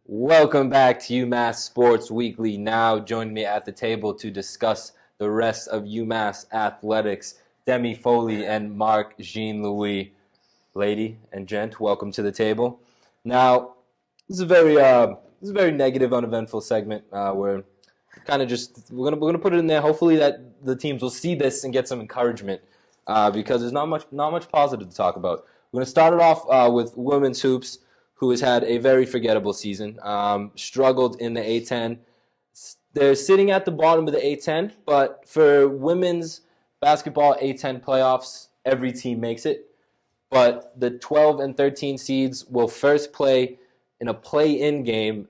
Welcome back to UMass Sports Weekly. Now joining me at the table to discuss the rest of UMass athletics, Demi Foley and Marc Jean-Louis. Lady and gent, welcome to the table. Now, this is a very negative, uneventful segment. We're gonna put it in there. Hopefully that the teams will see this and get some encouragement because there's not much positive to talk about. We're gonna start it off with women's hoops, who has had a very forgettable season, struggled in the A10. They're sitting at the bottom of the A10, but for women's basketball A10 playoffs, every team makes it. But the 12 and 13 seeds will first play in a play-in game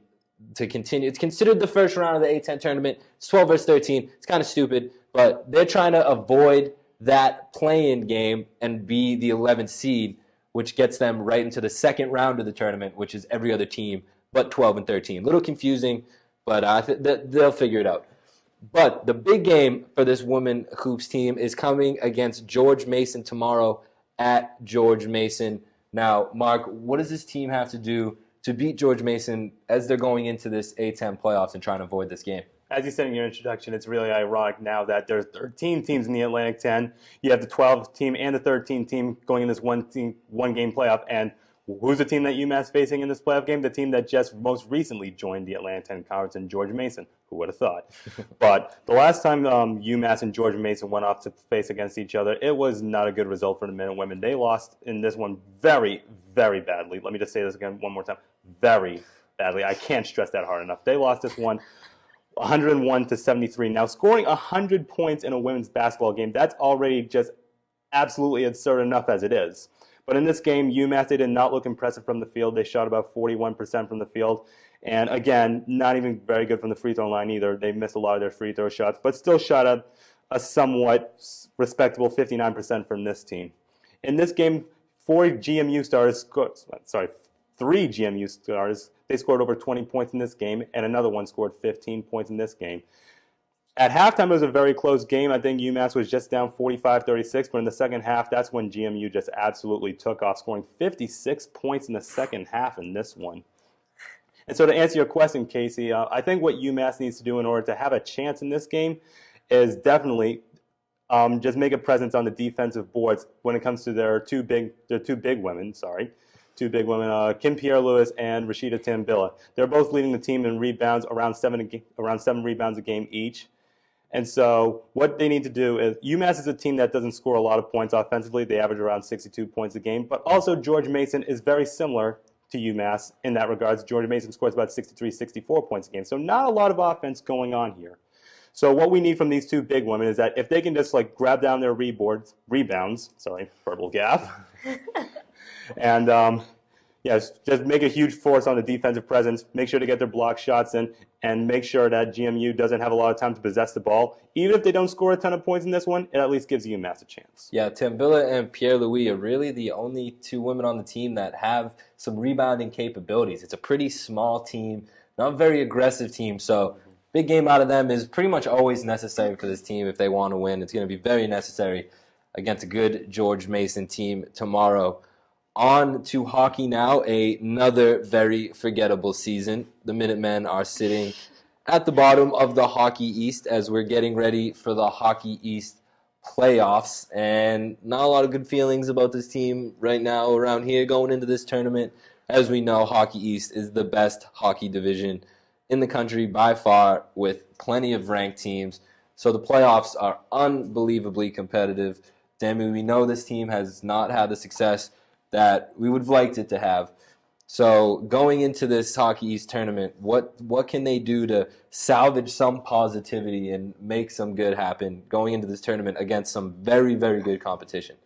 to continue. It's considered the first round of the A10 tournament. It's 12 versus 13. It's kind of stupid, but they're trying to avoid that play-in game and be the 11th seed, which gets them right into the second round of the tournament, which is every other team but 12 and 13. A little confusing, but they'll figure it out. But the big game for this women hoops team is coming against George Mason tomorrow at George Mason. Now, Marc, what does this team have to do to beat George Mason as they're going into this A10 playoffs and trying to avoid this game? As you said in your introduction, it's really ironic now that there are 13 teams in the Atlantic 10. You have the 12 team and the 13 team going in this one-game playoff. And who's the team that UMass facing in this playoff game? The team that just most recently joined the Atlantic 10 Conference in George Mason. Who would have thought? But the last time UMass and George Mason went off to face against each other, it was not a good result for the men and women. They lost in this one very, very badly. Let me just say this again one more time. Very badly. I can't stress that hard enough. They lost this one 101 to 73. Now, scoring 100 points in a women's basketball game, that's already just absolutely absurd enough as it is. But in this game, UMass, they did not look impressive from the field. They shot about 41% from the field. And again, not even very good from the free throw line either. They missed a lot of their free throw shots, but still shot a somewhat respectable 59% from this team. In this game, three GMU stars, they scored over 20 points in this game, and another one scored 15 points in this game. At halftime, it was a very close game. I think UMass was just down 45-36, but in the second half, that's when GMU just absolutely took off, scoring 56 points in the second half in this one. And so to answer your question, Casey, I think what UMass needs to do in order to have a chance in this game is definitely just make a presence on the defensive boards when it comes to their two big women, Kim Pierre-Louis and Rashida Tambilla. They're both leading the team in rebounds, around seven rebounds a game each. And so what they need to do is, UMass is a team that doesn't score a lot of points offensively. They average around 62 points a game. But also George Mason is very similar to UMass in that regards. George Mason scores about 63, 64 points a game. So not a lot of offense going on here. So what we need from these two big women is that if they can just grab down their rebounds, verbal gaffe, and yes, just make a huge force on the defensive presence, make sure to get their block shots in, and make sure that GMU doesn't have a lot of time to possess the ball. Even if they don't score a ton of points in this one, it at least gives UMass a chance. Yeah, Tambilla and Pierre-Louis are really the only two women on the team that have some rebounding capabilities. It's a pretty small team, not a very aggressive team, so big game out of them is pretty much always necessary for this team if they want to win. It's going to be very necessary against a good George Mason team tomorrow. On to hockey now, another very forgettable season. The Minutemen are sitting at the bottom of the Hockey East as we're getting ready for the Hockey East playoffs. And not a lot of good feelings about this team right now around here going into this tournament. As we know, Hockey East is the best hockey division in the country by far, with plenty of ranked teams. So the playoffs are unbelievably competitive. Demi, we know this team has not had the success that we would have liked it to have. So going into this Hockey East tournament, what can they do to salvage some positivity and make some good happen going into this tournament against some very, very good competition?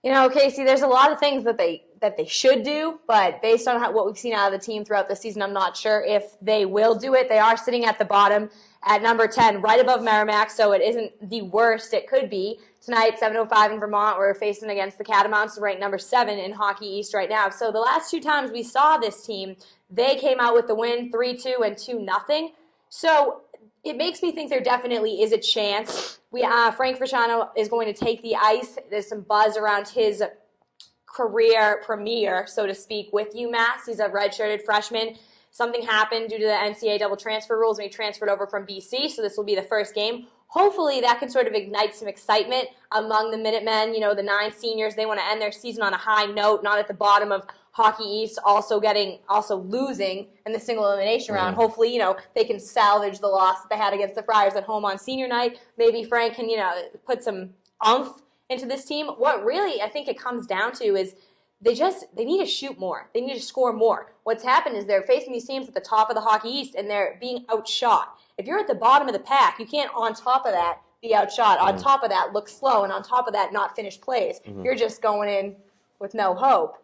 You know, Casey, there's a lot of things that they should do, but based on what we've seen out of the team throughout the season, I'm not sure if they will do it. They are sitting at the bottom at number 10, right above Merrimack, so it isn't the worst it could be. Tonight, 7:05 in Vermont, we're facing against the Catamounts, ranked number 7 in Hockey East right now. So the last two times we saw this team, they came out with the win, 3-2 and 2-0. So it makes me think there definitely is a chance. Frank Fasciano is going to take the ice. There's some buzz around his career premiere, so to speak, with UMass. He's a redshirted freshman. Something happened due to the NCAA double transfer rules, and he transferred over from BC, so this will be the first game. Hopefully that can sort of ignite some excitement among the Minutemen. You know, the 9 seniors, they want to end their season on a high note, not at the bottom of Hockey East, also losing in the single elimination round. Hopefully, you know, they can salvage the loss that they had against the Friars at home on senior night. Maybe Frank can, you know, put some oomph into this team. What really I think it comes down to is they need to shoot more. They need to score more. What's happened is they're facing these teams at the top of the Hockey East, and they're being outshot. If you're at the bottom of the pack, you can't, on top of that, be outshot. On top of that, look slow. And on top of that, not finish plays. You're just going in with no hope.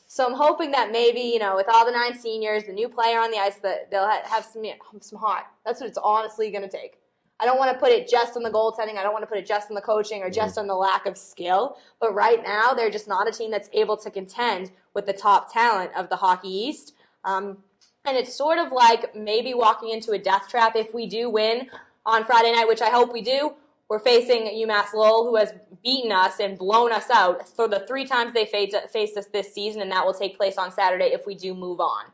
So I'm hoping that maybe, you know, with all the 9 seniors, the new player on the ice, that they'll have some heart. That's what it's honestly going to take. I don't want to put it just on the goaltending. I don't want to put it just on the coaching or just on the lack of skill. But right now, they're just not a team that's able to contend with the top talent of the Hockey East. And it's sort of like maybe walking into a death trap if we do win on Friday night, which I hope we do. We're facing UMass Lowell, who has beaten us and blown us out for the 3 times they faced us this season, and that will take place on Saturday if we do move on.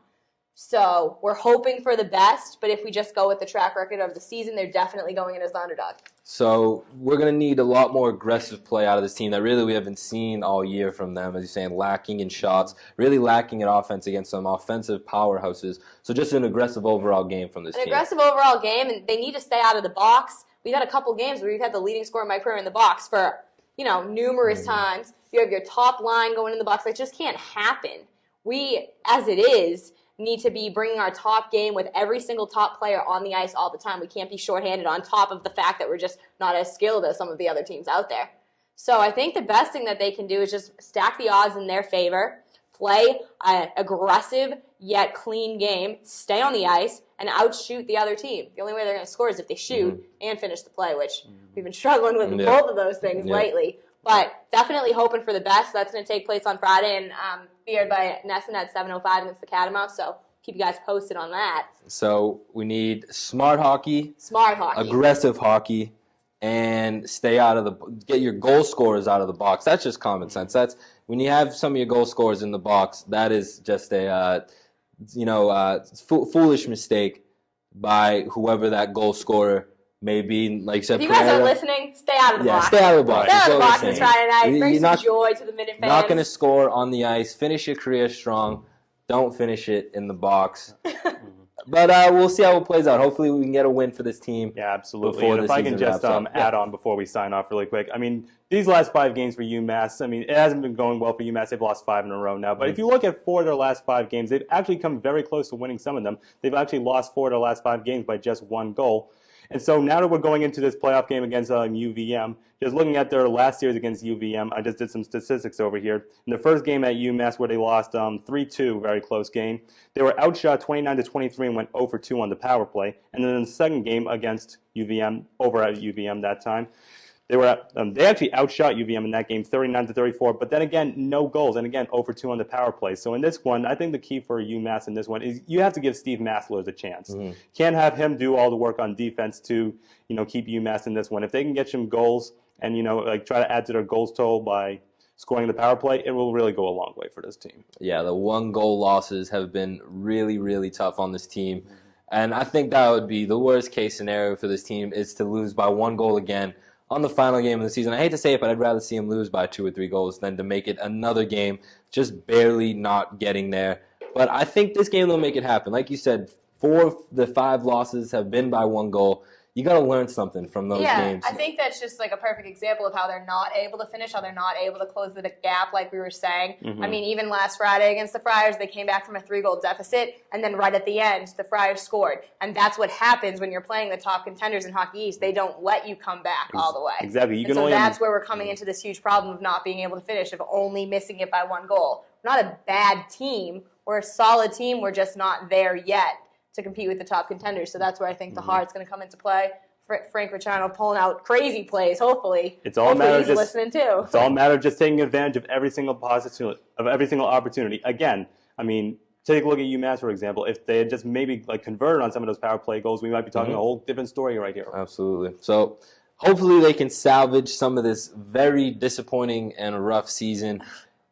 So we're hoping for the best, but if we just go with the track record of the season, they're definitely going in as the underdog. So we're going to need a lot more aggressive play out of this team that really we haven't seen all year from them, as you're saying, lacking in shots, really lacking in offense against some offensive powerhouses. So just an aggressive overall game from this team. An aggressive overall game, and they need to stay out of the box. We've had a couple games where we've had the leading scorer in my career in the box for, you know, numerous times. You have your top line going in the box. That just can't happen. We, as it is, need to be bringing our top game with every single top player on the ice all the time. We can't be shorthanded on top of the fact that we're just not as skilled as some of the other teams out there. So I think the best thing that they can do is just stack the odds in their favor, play an aggressive yet clean game, stay on the ice, and outshoot the other team. The only way they're going to score is if they shoot and finish the play, which we've been struggling with both of those things lately. But definitely hoping for the best. That's going to take place on Friday and be aired by Nesson at 7:05 against the Catamounts. So keep you guys posted on that. So we need smart hockey, aggressive hockey, and get your goal scorers out of the box. That's just common sense. That's when you have some of your goal scorers in the box. That is just a foolish mistake by whoever that goal scorer may be. Like you said, if you guys are listening, stay out of the box. Stay out of the box. Stay out of the box this Friday night. Bring some joy to the Minute fans. Not going to score on the ice. Finish your career strong. Don't finish it in the box. But we'll see how it plays out. Hopefully we can get a win for this team. Yeah, absolutely. And if I can just add on before we sign off really quick. I mean, these last 5 games for UMass, I mean, it hasn't been going well for UMass. They've lost 5 in a row now. But if you look at 4 of their last 5 games, they've actually come very close to winning some of them. They've actually lost 4 of their last 5 games by just 1 goal. And so now that we're going into this playoff game against UVM, just looking at their last series against UVM, I just did some statistics over here. In the first game at UMass, where they lost 3-2, very close game, they were outshot 29-23 and went 0-2 on the power play. And then in the second game against UVM, over at UVM that time, they actually outshot UVM in that game 39-34, but then again, no goals, and again, 0-2 on the power play. So in this one, I think the key for UMass in this one is you have to give Steve Massler a chance. Can't have him do all the work on defense to, keep UMass in this one. If they can get some goals and, try to add to their goals total by scoring the power play, it will really go a long way for this team. Yeah, the 1-goal losses have been really, really tough on this team. And I think that would be the worst case scenario for this team is to lose by 1 goal again on the final game of the season. I hate to say it, but I'd rather see him lose by 2 or 3 goals than to make it another game just barely not getting there. But I think this game will make it happen. Like you said, 4 of the 5 losses have been by 1 goal. You got to learn something from those games. I think that's just like a perfect example of how they're not able to finish, how they're not able to close the gap like we were saying. I mean, even last Friday against the Friars, they came back from a 3-goal deficit, and then right at the end, the Friars scored. And that's what happens when you're playing the top contenders in Hockey East. They don't let you come back all the way. Exactly. So that's where we're coming into this huge problem of not being able to finish, of only missing it by 1 goal. We're not a bad team. We're a solid team. We're just not there yet to compete with the top contenders. So that's where I think the heart's going to come into play. Frank Ricciano pulling out crazy plays, hopefully. It's all a matter of just listening too. It's all a matter of just taking advantage of every single opportunity. Again, I mean, take a look at UMass, for example. If they had just maybe converted on some of those power play goals, we might be talking a whole different story right here. Absolutely. So hopefully they can salvage some of this very disappointing and rough season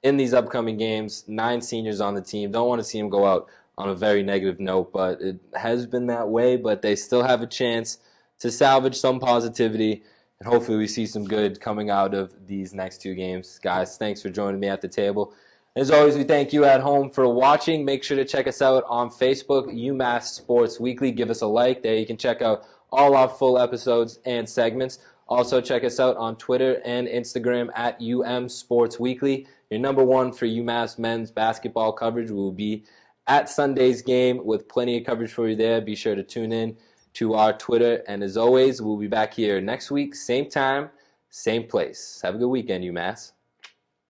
in these upcoming games. 9 seniors on the team. Don't want to see them go out on a very negative note, but it has been that way. But they still have a chance to salvage some positivity, and hopefully we see some good coming out of these next 2 games. Guys, thanks for joining me at the table. As always, we thank you at home for watching. Make sure to check us out on Facebook, UMass Sports Weekly. Give us a like. There you can check out all our full episodes and segments. Also, check us out on Twitter and Instagram at Sports Weekly. Your number one for UMass men's basketball coverage will be at Sunday's game with plenty of coverage for you there. Be sure to tune in to our Twitter. And as always, we'll be back here next week, same time, same place. Have a good weekend, UMass.